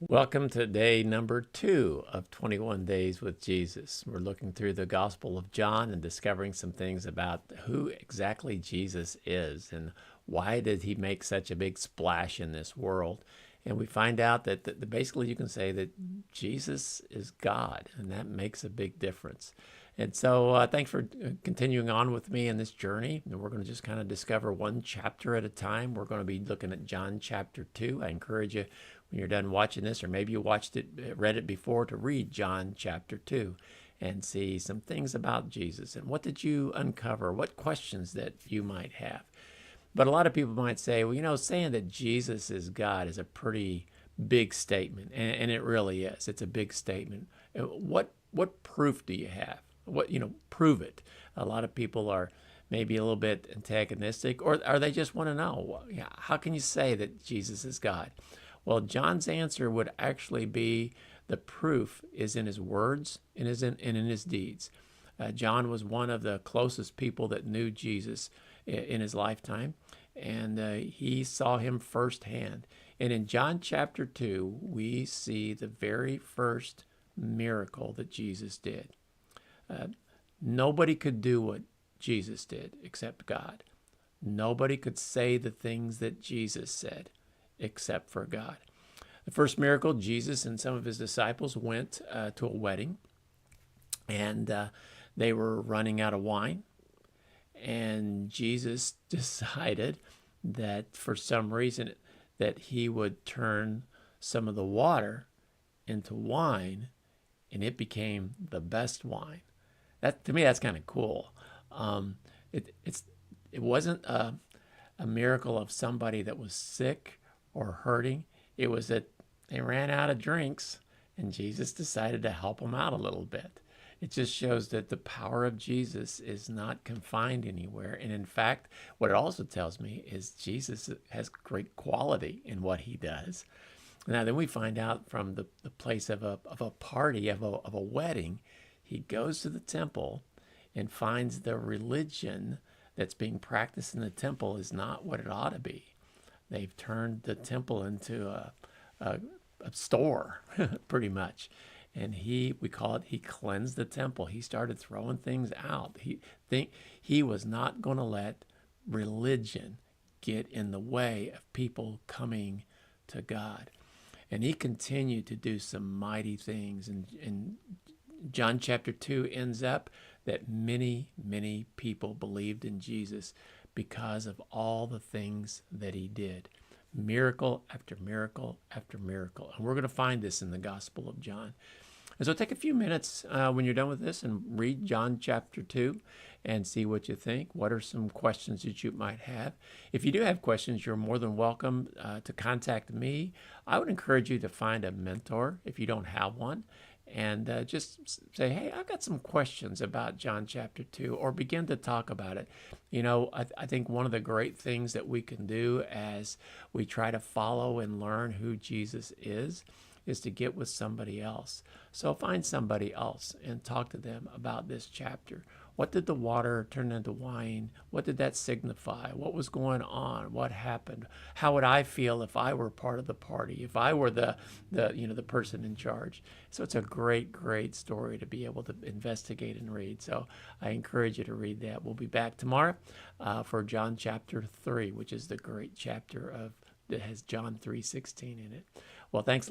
Welcome to day number 2 of 21 Days with Jesus. We're looking through the Gospel of John and discovering some things about who exactly Jesus is and why did he make such a big splash in this world. And we find out that basically you can say that Jesus is God, and that makes a big difference. And so thanks for continuing on with me in this journey. And we're going to just kind of discover one chapter at a time. We're going to be looking at John chapter 2. I encourage you when you're done watching this, or maybe you read it before, to read John chapter 2 and see some things about Jesus. And what did you uncover? What questions that you might have? But a lot of people might say, well, saying that Jesus is God is a pretty big statement, and it really is. It's a big statement. What proof do you have? Prove it. A lot of people are maybe a little bit antagonistic, or they just want to know, how can you say that Jesus is God? Well, John's answer would actually be the proof is in his words and in his deeds. John was one of the closest people that knew Jesus in his lifetime, and he saw him firsthand. And in John chapter 2, we see the very first miracle that Jesus did. Nobody could do what Jesus did except God. Nobody could say the things that Jesus said except for God. The first miracle, Jesus and some of his disciples went to a wedding, and they were running out of wine. And Jesus decided that for some reason that he would turn some of the water into wine, and it became the best wine. That, to me, that's kind of cool. It wasn't a miracle of somebody that was sick or hurting. It was that they ran out of drinks, and Jesus decided to help them out a little bit. It just shows that the power of Jesus is not confined anywhere. And in fact, what it also tells me is Jesus has great quality in what he does. Now, then we find out from the place of a party, of a wedding, he goes to the temple and finds the religion that's being practiced in the temple is not what it ought to be. They've turned the temple into a store, pretty much. And he cleansed the temple. He started throwing things out. He was not going to let religion get in the way of people coming to God. And he continued to do some mighty things. And John chapter 2 ends up that many, many people believed in Jesus because of all the things that he did. Miracle after miracle after miracle. And we're going to find this in the Gospel of John. And so take a few minutes when you're done with this and read John chapter 2 and see what you think. What are some questions that you might have? If you do have questions, you're more than welcome to contact me. I would encourage you to find a mentor if you don't have one, and just say, hey, I've got some questions about John chapter 2, or begin to talk about it. I think one of the great things that we can do as we try to follow and learn who Jesus is to get with somebody else. So find somebody else and talk to them about this chapter. What did the water turn into wine? What did that signify? What was going on? What happened? How would I feel if I were part of the party? If I were the person in charge? So it's a great, great story to be able to investigate and read. So I encourage you to read that. We'll be back tomorrow for John chapter 3, which is the great chapter that has John 3:16 in it. Well, thanks a lot.